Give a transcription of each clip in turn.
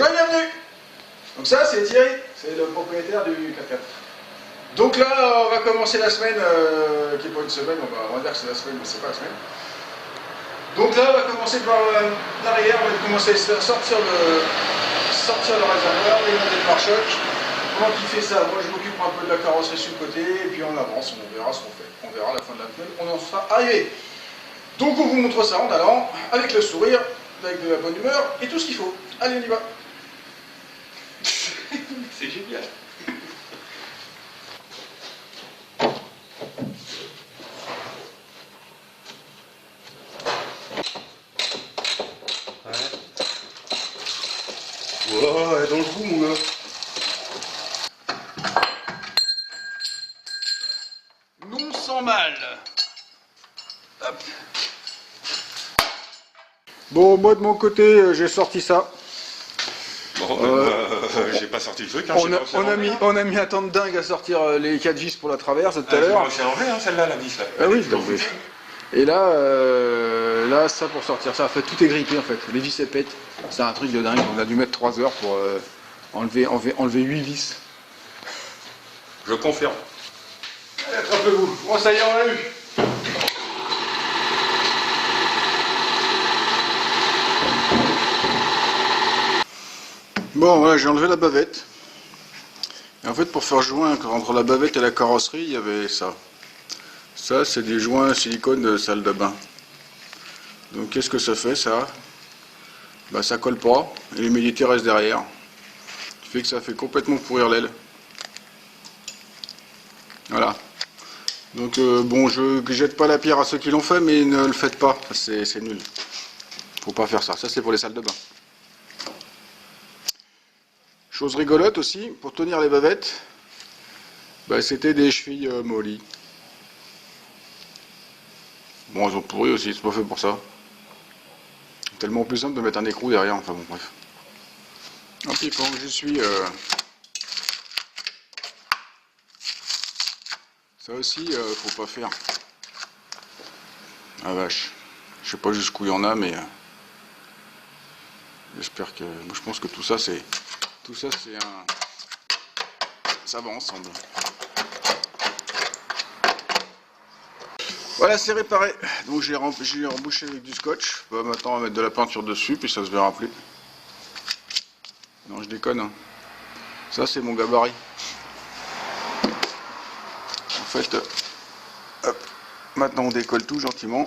Bonjour et bienvenue. Donc ça c'est Thierry, c'est le propriétaire du 4x4. Donc là on va commencer la semaine, qui n'est pas une semaine, on va dire que c'est la semaine mais c'est pas la semaine. Donc là on va commencer par l'arrière, on va commencer à sortir le réservoir et monter le pare-choc. Comment il fait ça? Moi je m'occupe un peu de la carrosserie sur le côté et puis on avance, on verra ce qu'on fait. On verra à la fin de la semaine, on en sera arrivé. Donc on vous montre ça en allant, avec le sourire, avec de la bonne humeur et tout ce qu'il faut. Allez, on y va. C'est génial. Ouais. Wow, elle est dans le coup, mon gars. Non sans mal. Hop. Bon, moi de mon côté, j'ai sorti ça. Bon, j'ai pas sorti le truc. Hein, on a mis un temps de dingue à sortir les 4 vis pour la traverse tout à l'heure. C'est enlevé, hein, celle-là, la vis là. Ah oui, et là, là, ça pour sortir ça, en fait, tout est grippé en fait. Les vis elles pètent. C'est un truc de dingue. On a dû mettre 3 heures pour enlever 8 vis. Je confirme. Allez, attrapez-vous. Bon, ça y est, on l'a eu. Bon, voilà, j'ai enlevé la bavette. Et en fait, pour faire joindre entre la bavette et la carrosserie, il y avait ça. Ça, c'est des joints silicone de salle de bain. Donc, qu'est-ce que ça fait, ça? Bah, ça colle pas, et l'humidité reste derrière. Ce qui fait que ça fait complètement pourrir l'aile. Voilà. Donc, bon, je jette pas la pierre à ceux qui l'ont fait, mais ne le faites pas. C'est nul. Faut pas faire ça. Ça, c'est pour les salles de bain. Chose rigolote aussi, pour tenir les bavettes, bah, c'était des chevilles mollies. Bon, elles ont pourri aussi, c'est pas fait pour ça. Tellement plus simple de mettre un écrou derrière, enfin bon, bref. Et puis pendant que je suis... ça aussi, faut pas faire. Ah vache. Je sais pas jusqu'où il y en a, mais... j'espère que... Moi, je pense que tout ça, c'est... Tout ça, c'est un... Ça va ensemble. Voilà, c'est réparé. Donc j'ai embouché avec du scotch. Bah, maintenant, on va mettre de la peinture dessus, puis ça se verra plus. Non, je déconne. Hein. Ça, c'est mon gabarit. En fait, hop, maintenant on décolle tout gentiment.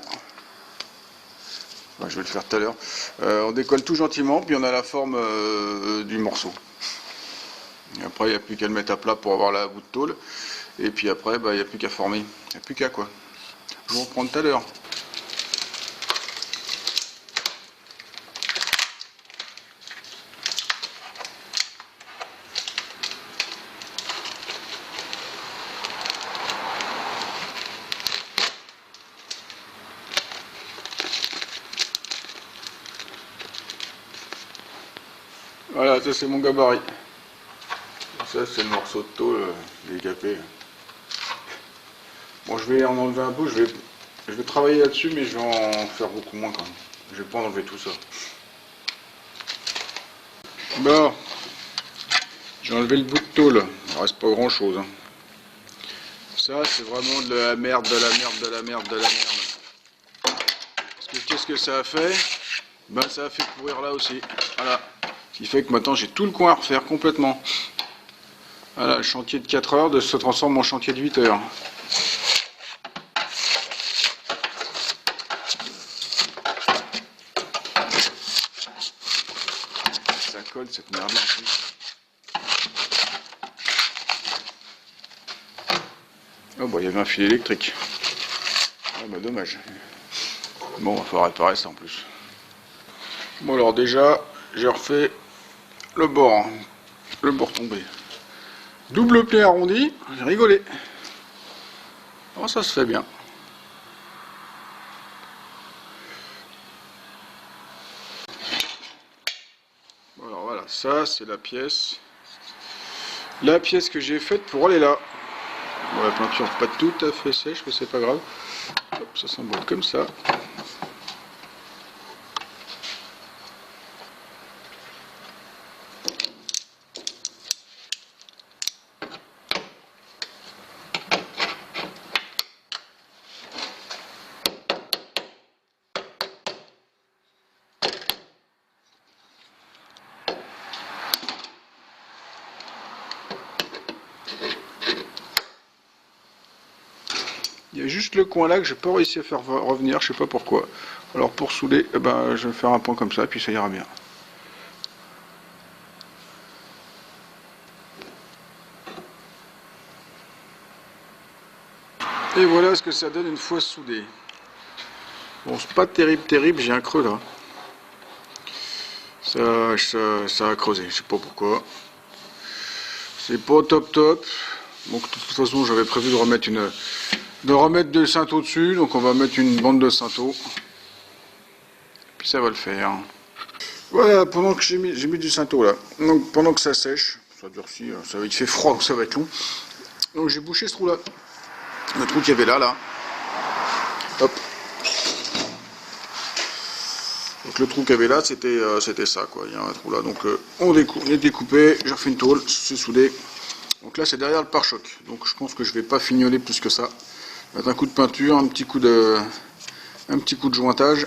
Enfin, je vais le faire tout à l'heure. On décolle tout gentiment, puis on a la forme du morceau. Et après, il n'y a plus qu'à le mettre à plat pour avoir la bout de tôle. Et puis après, bah, il n'y a plus qu'à former. Il n'y a plus qu'à quoi. Je vous reprends tout à l'heure. Voilà, ça c'est mon gabarit. Ça c'est le morceau de tôle décapé. Bon, je vais en enlever un peu, je vais travailler là-dessus, mais je vais en faire beaucoup moins quand même. Je vais pas enlever tout ça. Bon, j'ai enlevé le bout de tôle, il reste pas grand chose. Hein. Ça c'est vraiment de la merde, de la merde, de la merde, de la merde. Parce que qu'est-ce que ça a fait? Ben ça a fait pourrir là aussi. Voilà. Ce qui fait que maintenant j'ai tout le coin à refaire complètement. Voilà, le chantier de 4 heures se transforme en chantier de 8 heures. Ça colle cette merde là en plus. Oh bah il y avait un fil électrique. Ah bah dommage. Bon, il va falloir réparer ça en plus. Bon alors déjà, j'ai refait le bord tombé. Double pli arrondi, j'ai rigolé. Oh, ça se fait bien. Alors voilà, ça c'est la pièce. La pièce que j'ai faite pour aller là. Bon, la peinture pas tout à fait sèche, mais c'est pas grave. Hop, ça s'emboîte comme ça. Il y a juste le coin là que j'ai pas réussi à faire revenir, je sais pas pourquoi. Alors pour souder, eh ben, je vais faire un point comme ça, puis ça ira bien. Et voilà ce que ça donne une fois soudé. Bon, c'est pas terrible, j'ai un creux là. Ça a creusé, je sais pas pourquoi. C'est pas top. Donc de toute façon j'avais prévu de remettre de Cinto dessus, donc on va mettre une bande de Cinto. Puis ça va le faire. Voilà, pendant que j'ai mis du Cinto là. Donc pendant que ça sèche, ça durcit, il fait froid, donc ça va être long. Donc j'ai bouché ce trou là. Le trou qu'il y avait là. Hop. Donc le trou qu'il y avait là, c'était ça quoi. Il y a un trou là. Donc on est découpé, j'ai refait une tôle, c'est soudé. Donc là c'est derrière le pare-choc. Donc je pense que je vais pas fignoler plus que ça. Mettre un coup de peinture, un petit coup de jointage.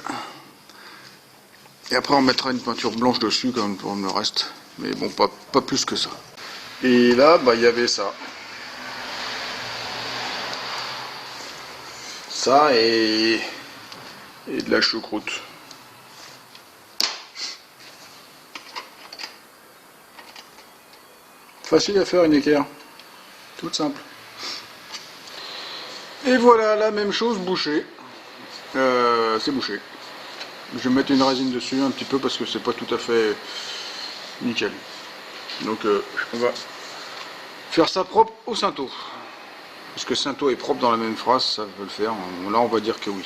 Et après on mettra une peinture blanche dessus comme pour le reste. Mais bon, pas plus que ça. Et là, bah il y avait ça. Ça et de la choucroute. Facile à faire une équerre. Toute simple. Et voilà, la même chose bouchée. C'est bouché. Je vais mettre une résine dessus un petit peu parce que c'est pas tout à fait nickel. Donc on va faire ça propre au Cinto. Est-ce que Cinto est propre dans la même phrase? Ça veut le faire. Là on va dire que oui.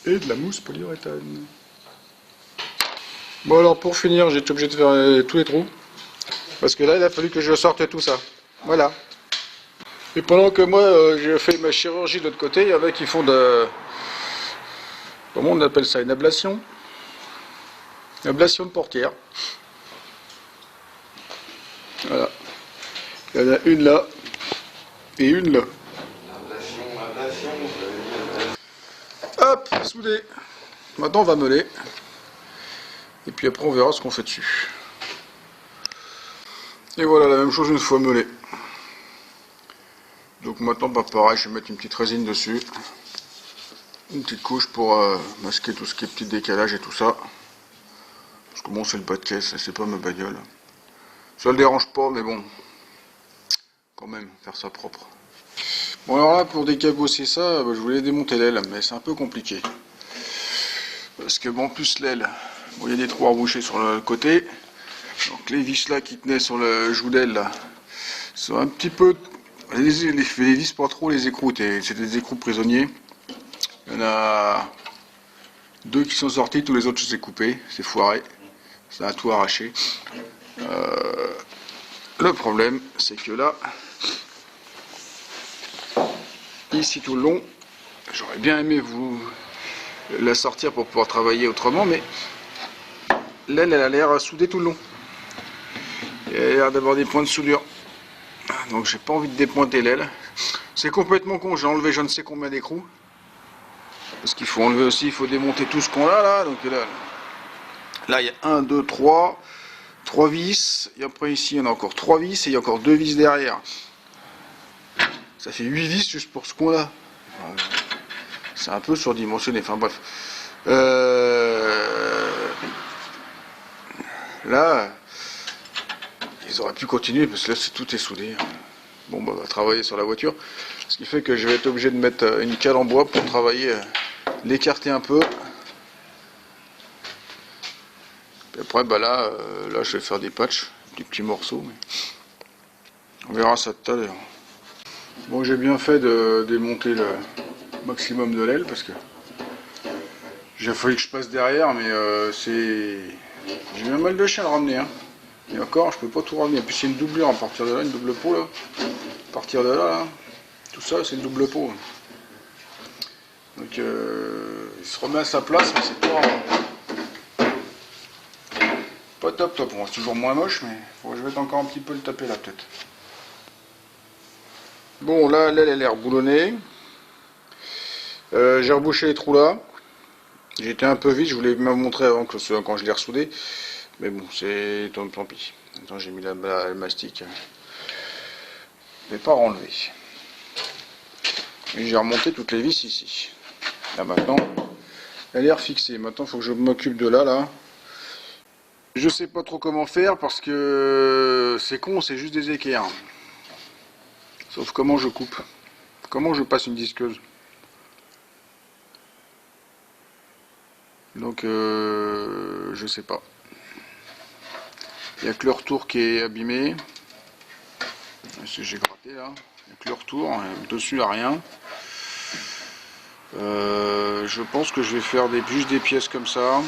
Et de la mousse polyuréthane. Bon alors pour finir, j'ai été obligé de faire tous les trous. Parce que là il a fallu que je sorte tout ça. Voilà. Et pendant que moi j'ai fait ma chirurgie de l'autre côté, il y en a qui font de... Comment on appelle ça? Une ablation? Une ablation de portière. Voilà. Il y en a une là. Et une là. Hop, soudé. Maintenant on va meuler. Et puis après on verra ce qu'on fait dessus. Et voilà, la même chose une fois meulé. Donc maintenant bah pareil, je vais mettre une petite résine dessus. Une petite couche pour masquer tout ce qui est petit décalage et tout ça. Parce que bon c'est le bas de caisse, c'est pas ma bagnole. Ça le dérange pas mais bon. Quand même, faire ça propre. Bon alors là pour décabosser ça, je voulais démonter l'aile, mais c'est un peu compliqué. Parce que bon, plus l'aile, bon, il y a des trous à reboucher sur le côté. Donc les vis là qui tenaient sur le joue d'aile là, sont un petit peu... Les vis pas trop les écroutes, et c'est des écroutes prisonniers. Il y en a deux qui sont sortis, tous les autres je les ai coupés, c'est foiré. Ça a tout arraché. Le problème c'est que là, ici tout le long, j'aurais bien aimé vous la sortir pour pouvoir travailler autrement, mais l'aile elle a l'air soudée tout le long. Il a l'air d'avoir des points de soudure. Donc j'ai pas envie de dépointer l'aile. C'est complètement con, j'ai enlevé je ne sais combien d'écrous. Parce qu'il faut enlever aussi, il faut démonter tout ce qu'on a là. Donc là il y a 1, 2, 3 vis. Et après ici il y en a encore 3 vis et il y a encore 2 vis derrière. Ça fait 8 vis juste pour ce qu'on a. C'est un peu surdimensionné, enfin bref. Là, ils auraient pu continuer parce que là tout est soudé. Bon bah on va travailler sur la voiture. Ce qui fait que je vais être obligé de mettre une cale en bois pour travailler, l'écarter un peu. Et après bah là je vais faire des patchs, des petits morceaux. Mais on verra ça tout à l'heure. Bon j'ai bien fait de démonter le maximum de l'aile parce que j'ai fallu que je passe derrière, mais j'ai eu un mal de chien à le ramener. Hein. Et encore, je peux pas tout ramener. Et puis c'est une doublure à partir de là, une double peau là. À partir de là, tout ça c'est une double peau. Donc il se remet à sa place, mais c'est pas top. Bon, c'est toujours moins moche, mais je vais encore un petit peu le taper là peut-être. Bon là, l'aile elle est reboulonnée. J'ai rebouché les trous là. J'étais un peu vite, je voulais me montrer avant que quand je l'ai ressoudé. Mais bon, c'est tant pis. Attends, j'ai mis le mastic. Je vais pas renlever. Et j'ai remonté toutes les vis ici. Là maintenant, elle est refixée. Maintenant, il faut que je m'occupe de là. Je sais pas trop comment faire parce que c'est con, c'est juste des équerres. Sauf comment je coupe. Comment je passe une disqueuse. Donc, je sais pas. Il n'y a que le retour qui est abîmé. J'ai gratté là. Il n'y a que le retour. Dessus, il n'y a rien. Je pense que je vais faire juste des pièces comme ça.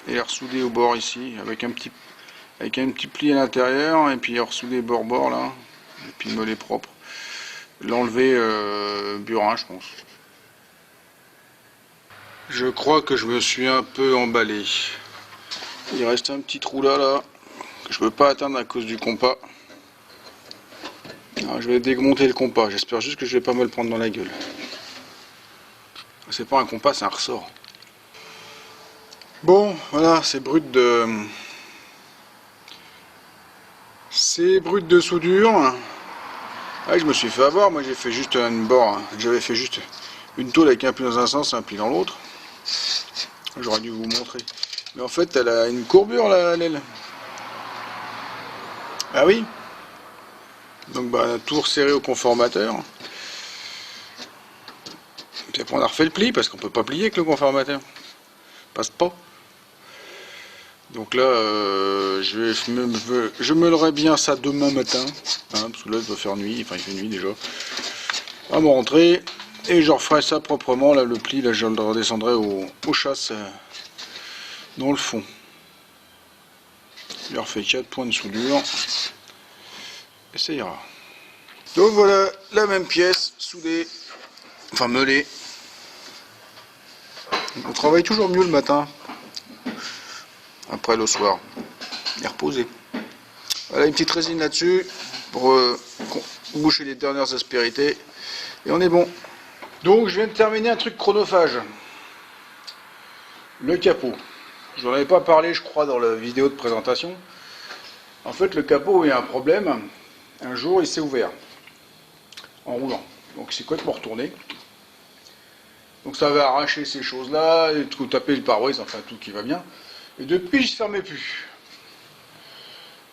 Et les ressouder au bord ici. Avec un petit pli à l'intérieur. Et puis ressouder bord là. Et puis me les propres. L'enlever burin, je pense. Je crois que je me suis un peu emballé. Il reste un petit trou là. Que je peux pas atteindre à cause du compas. Alors, je vais démonter le compas. J'espère juste que je vais pas me le prendre dans la gueule. C'est pas un compas, c'est un ressort. Bon, voilà, c'est brut de... C'est brut de soudure. Ah, je me suis fait avoir, moi j'ai fait juste une bord. J'avais fait juste une tôle avec un pli dans un sens et un pli dans l'autre. J'aurais dû vous montrer. Mais en fait, elle a une courbure là, l'aile. Ah oui. Donc bah, tout resserré au conformateur. Puis après on a refait le pli parce qu'on peut pas plier avec le conformateur. Passe pas. Donc là, je meulerai bien ça demain matin. Hein, parce que là, il doit faire nuit. Enfin, il fait nuit déjà. À mon rentrée. Et je referai ça proprement. Là, le pli, là, je le redescendrai aux chasses dans le fond. Je refais 4 points de soudure. Et ça ira. Donc voilà, la même pièce, soudée. Enfin, meulée. On travaille toujours mieux le matin. Après le soir. Et reposer. Voilà une petite résine là-dessus. Pour boucher les dernières aspérités. Et on est bon. Donc je viens de terminer un truc chronophage. Le capot. Je n'en avais pas parlé, je crois, dans la vidéo de présentation. En fait, le capot, il y a un problème. Un jour, il s'est ouvert. En roulant. Donc il s'est complètement retourné. Donc ça avait arraché ces choses-là, et tout taper le pare-brise, enfin tout qui va bien. Et depuis, je ne fermais plus.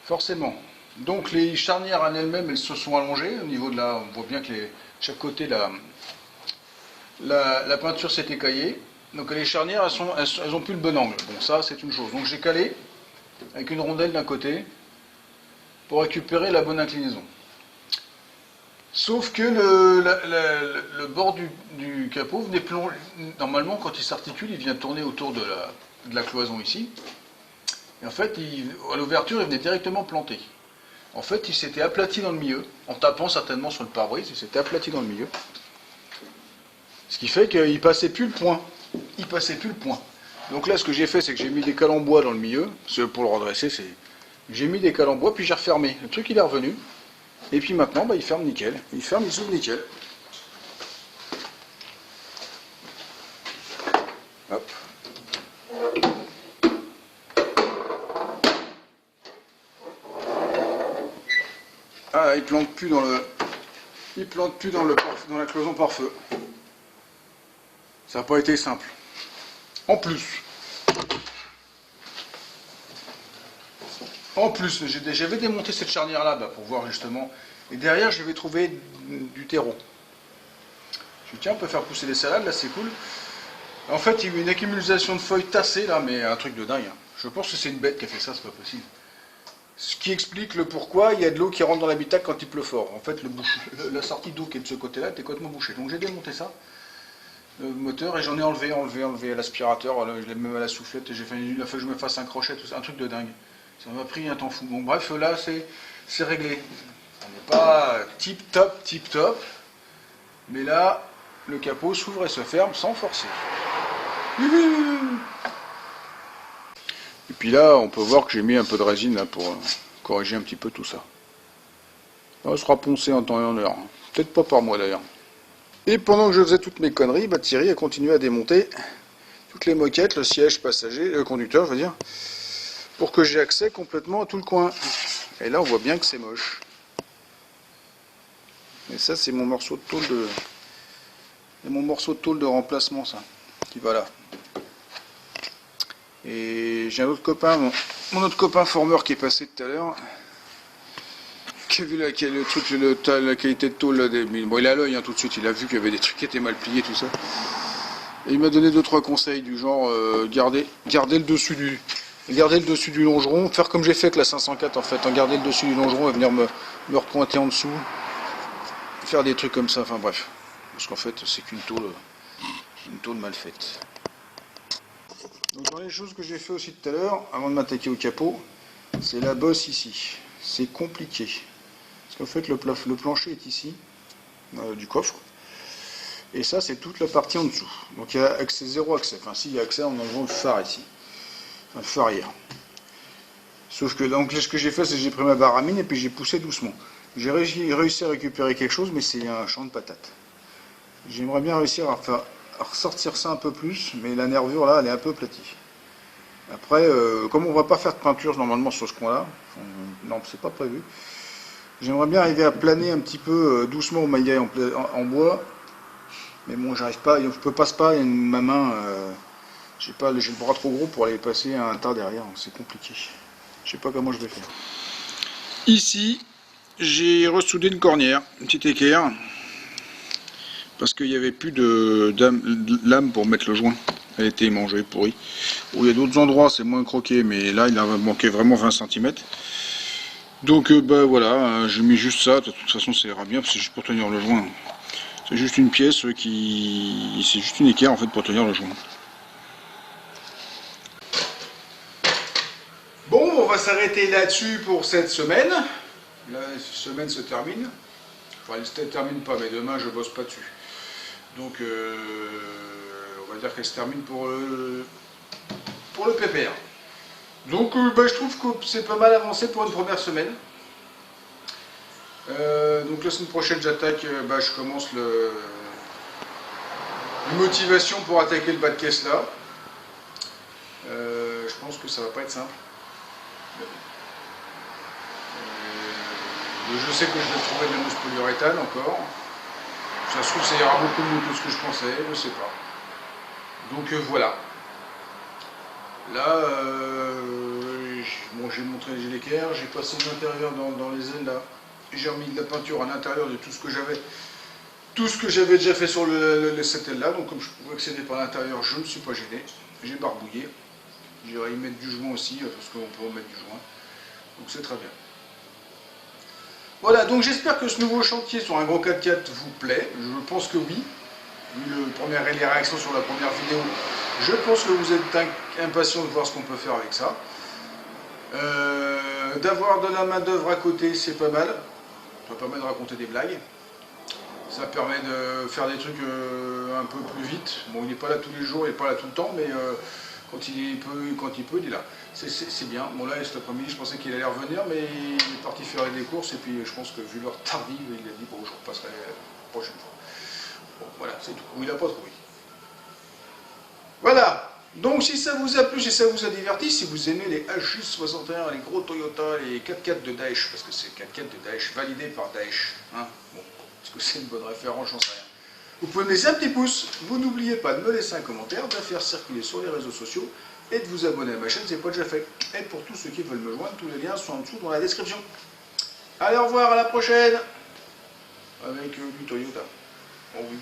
Forcément. Donc les charnières en elles-mêmes, elles se sont allongées. Au niveau de la... On voit bien que chaque côté, la peinture s'est écaillée. Donc les charnières, elles ont plus le bon angle. Bon, ça, c'est une chose. Donc j'ai calé avec une rondelle d'un côté pour récupérer la bonne inclinaison. Sauf que le bord du capot venait plonger. Normalement, quand il s'articule, il vient tourner autour de la cloison ici. Et en fait, à l'ouverture, il venait directement planter. En fait, il s'était aplati dans le milieu, en tapant certainement sur le pare-brise, il s'était aplati dans le milieu. Ce qui fait qu'il passait plus le point. Il passait plus le point. Donc là, ce que j'ai fait, c'est que j'ai mis des cales en bois dans le milieu. Pour le redresser, j'ai mis des cales en bois, puis j'ai refermé. Le truc, il est revenu. Et puis maintenant, bah, il ferme nickel. Il ferme, il s'ouvre nickel. Hop. Ah, il plante plus dans la cloison pare-feu. Ça n'a pas été simple. En plus, j'avais démonté cette charnière là pour voir justement. Et derrière, j'avais trouvé du terreau. Je me dis, tiens, on peut faire pousser des salades, là, c'est cool. En fait, il y a eu une accumulation de feuilles tassées là, mais un truc de dingue. Je pense que c'est une bête qui a fait ça, c'est pas possible. Ce qui explique le pourquoi il y a de l'eau qui rentre dans l'habitacle quand il pleut fort. En fait, la sortie d'eau qui est de ce côté-là était complètement bouchée. Donc j'ai démonté ça, le moteur, et j'en ai enlevé à l'aspirateur. Je l'ai même à la soufflette et il a fallu que je me fasse un crochet, tout ça, un truc de dingue. Ça m'a pris un temps fou. Bon, bref, là, c'est réglé. On n'est pas tip top, mais là, le capot s'ouvre et se ferme sans forcer. Et puis là, on peut voir que j'ai mis un peu de résine là, pour corriger un petit peu tout ça. Ça sera poncé en temps et en heure. Peut-être pas par moi d'ailleurs. Et pendant que je faisais toutes mes conneries, bah, Thierry a continué à démonter toutes les moquettes, le siège passager, le conducteur, je veux dire, pour que j'ai accès complètement à tout le coin. Et là, on voit bien que c'est moche. Et ça, c'est mon morceau de tôle de... Et mon morceau de tôle de remplacement, ça, qui va là. Et j'ai un autre copain, mon autre copain formeur qui est passé tout à l'heure, qui a vu la qualité de tôle. Là, bon, il a l'œil hein, tout de suite, il a vu qu'il y avait des trucs qui étaient mal pliés, tout ça. Et il m'a donné 2-3 conseils du genre garder le dessus du longeron, faire comme j'ai fait avec la 504 en fait, en garder le dessus du longeron et venir me repointer en dessous, faire des trucs comme ça, enfin bref. Parce qu'en fait c'est qu'une tôle mal faite. Donc dans les choses que j'ai fait aussi tout à l'heure, avant de m'attaquer au capot, c'est la bosse ici. C'est compliqué. Parce qu'en fait le plancher est ici, du coffre. Et ça c'est toute la partie en dessous. Donc il y a accès, zéro accès. Enfin si, il y a accès en enlevant le phare ici. Enfin le phare arrière. Sauf que donc ce que j'ai fait c'est que j'ai pris ma barre à mine et puis j'ai poussé doucement. J'ai réussi à récupérer quelque chose mais c'est un champ de patates. J'aimerais bien réussir à ressortir ça un peu plus, mais la nervure là elle est un peu aplatie. Après, comme on va pas faire de peinture normalement sur ce coin là, non c'est pas prévu, j'aimerais bien arriver à planer un petit peu doucement au maillet en bois, mais bon j'arrive pas, je peux pas, ma main, j'ai le bras trop gros pour aller passer un tas derrière, c'est compliqué. Je sais pas comment je vais faire. Ici, j'ai ressoudé une cornière, une petite équerre, parce qu'il n'y avait plus de lame pour mettre le joint. Elle était mangée, pourrie. Bon, il y a d'autres endroits, c'est moins croqué, mais là, il en manquait vraiment 20 cm. Donc, bah voilà, j'ai mis juste ça. De toute façon, ça ira bien, c'est juste pour tenir le joint. C'est juste une pièce c'est juste une équerre, en fait, pour tenir le joint. Bon, on va s'arrêter là-dessus pour cette semaine. La semaine se termine. Enfin, elle ne se termine pas, mais demain, je bosse pas dessus. Donc, on va dire qu'elle se termine pour le PPR. Donc, bah, je trouve que c'est pas mal avancé pour une première semaine. Donc, la semaine prochaine, j'attaque, bah, je commence une motivation pour attaquer le bas de caisse là. Je pense que ça va pas être simple. Je sais que je vais trouver de la mousse polyuréthane encore. Ça se trouve, ça ira beaucoup mieux que ce que je pensais, je sais pas. Donc voilà. Là, bon, j'ai montré les l'équerre, j'ai passé de l'intérieur dans les ailes là. J'ai remis de la peinture à l'intérieur de tout ce que j'avais. Tout ce que j'avais déjà fait sur cette aile là. Donc comme je pouvais accéder par l'intérieur, je ne me suis pas gêné. J'ai barbouillé. J'irai y mettre du joint aussi, parce qu'on peut remettre du joint. Donc c'est très bien. Voilà, donc j'espère que ce nouveau chantier sur un gros 4x4 vous plaît. Je pense que oui. Vu les réactions sur la première vidéo, je pense que vous êtes impatient de voir ce qu'on peut faire avec ça. D'avoir de la main d'œuvre à côté, c'est pas mal. Ça permet de raconter des blagues. Ça permet de faire des trucs un peu plus vite. Bon, il n'est pas là tous les jours, il n'est pas là tout le temps, mais quand il peut, il est là. C'est bien. Bon, là, cet après-midi, je pensais qu'il allait revenir, mais il est parti faire des courses, et puis je pense que vu l'heure tardive, il a dit bon, je repasserai la prochaine fois. Bon, voilà, c'est tout. Ou il n'a pas trouvé. Voilà. Donc, si ça vous a plu, si ça vous a diverti, si vous aimez les HJ61, les gros Toyota, les 4x4 de Daesh, parce que c'est 4x4 de Daesh, validé par Daesh, hein, bon, est-ce que c'est une bonne référence, j'en sais rien. Vous pouvez me laisser un petit pouce, vous n'oubliez pas de me laisser un commentaire, de la faire circuler sur les réseaux sociaux, et de vous abonner à ma chaîne, c'est pas déjà fait. Et pour tous ceux qui veulent me joindre, tous les liens sont en dessous dans la description. Allez, au revoir, à la prochaine, avec du Toyota. Oh oui.